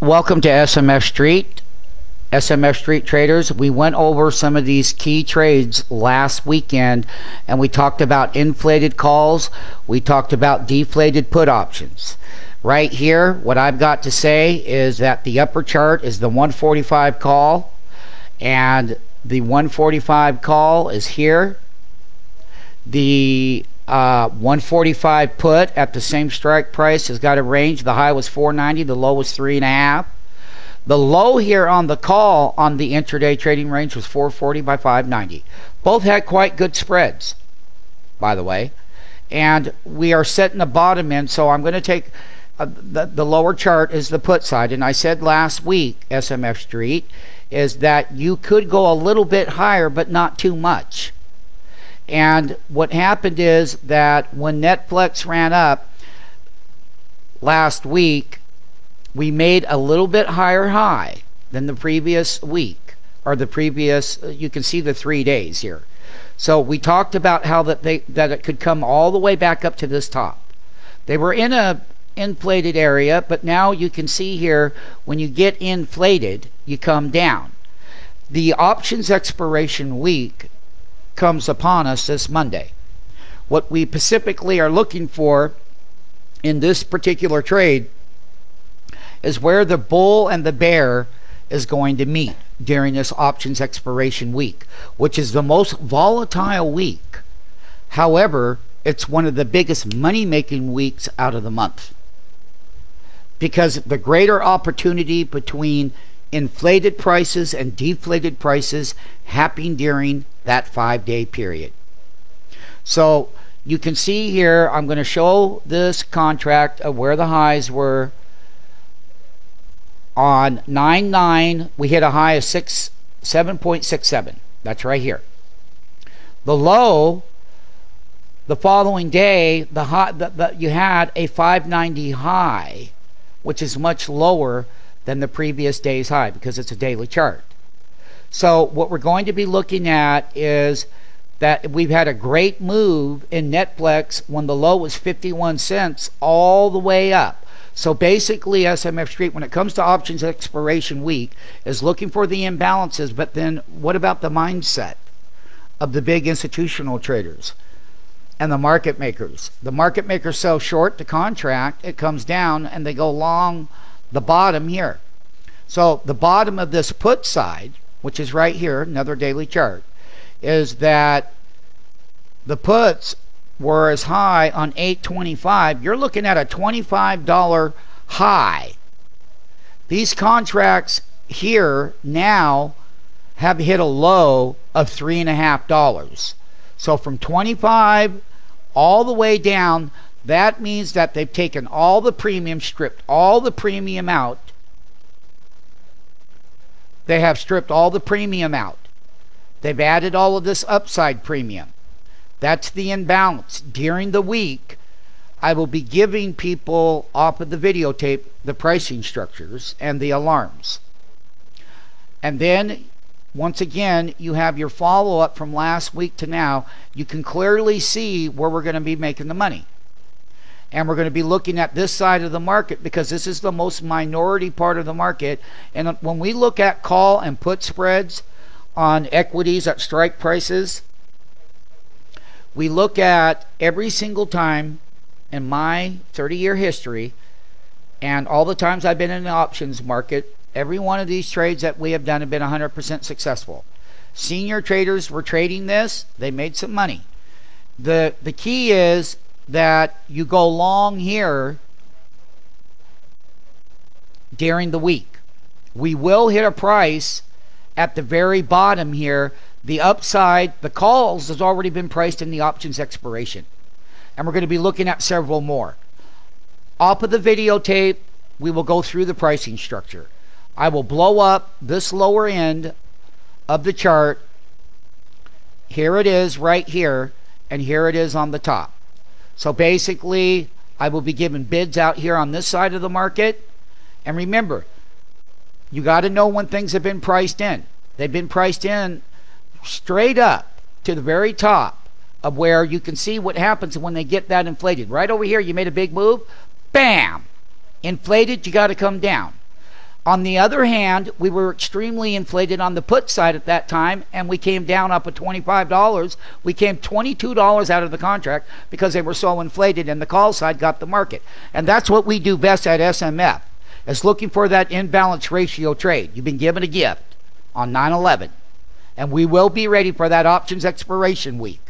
Welcome to SMF Street. SMF Street Traders. We went over some of these key trades last weekend and we talked about inflated calls. We talked about deflated put options. Right here, what I've got to say is that the upper chart is the 145 call, and the 145 call is here. The 145 put at the same strike price has got a range. The high was 490, the low was 3.5. The low here on the call on the intraday trading range was 440 by 590. Both had quite good spreads, by the way. And we are setting the bottom in, so I'm going to take the lower chart is the put side. And I said last week, SMF Street, is that you could go a little bit higher, but not too much. And what happened is that when NFLX ran up last week, we made a little bit higher high than the previous week, or the previous, you can see the 3 days here. So we talked about how that it could come all the way back up to this top. They were in a inflated area, but now you can see here when you get inflated, you come down. The options expiration week comes upon us this Monday. What we specifically are looking for in this particular trade is where the bull and the bear is going to meet during this options expiration week, which is the most volatile week. However, it's one of the biggest money-making weeks out of the month, because the greater opportunity between inflated prices and deflated prices happening during that 5-day period. So you can see here, I'm going to show this contract of where the highs were. On 9/9, we hit a high of 7.67. That's right here. The low, the following day, the high, you had a 590 high, which is much lower than the previous day's high because it's a daily chart. So what we're going to be looking at is that we've had a great move in NFLX when the low was 51 cents all the way up. So basically, SMF Street, when it comes to options expiration week, is looking for the imbalances. But then what about the mindset of the big institutional traders and the market makers? The market makers sell short the contract, it comes down, and they go long the bottom here. So the bottom of this put side, which is right here, another daily chart, is that the puts were as high on 825. You're looking at a $25 high. These contracts here now have hit a low of $3.50. So from 25 all the way down, that means that they've taken all the premium, stripped all the premium out. They have stripped all the premium out. They've added all of this upside premium. That's the imbalance. During the week, I will be giving people off of the videotape the pricing structures and the alarms. And then, once again, you have your follow-up from last week to now. You can clearly see where we're going to be making the money. And we're going to be looking at this side of the market because this is the most minority part of the market. And when we look at call and put spreads on equities at strike prices, we look at every single time in my 30-year history and all the times I've been in the options market, every one of these trades that we have done have been 100% successful. Senior traders were trading this. They made some money. The key is that you go long here during the week. We will hit a price at the very bottom here. The upside, the calls has already been priced in the options expiration. And we're going to be looking at several more. Off of the videotape, we will go through the pricing structure. I will blow up this lower end of the chart. Here it is right here, and here it is on the top. So basically, I will be giving bids out here on this side of the market. And remember, you got to know when things have been priced in. They've been priced in straight up to the very top of where you can see what happens when they get that inflated. Right over here, you made a big move. Bam! Inflated, you got to come down. On the other hand, we were extremely inflated on the put side at that time, and we came down up at $25. We came $22 out of the contract because they were so inflated, and the call side got the market. And that's what we do best at SMF, is looking for that imbalance ratio trade. You've been given a gift on 9/11, and we will be ready for that options expiration week.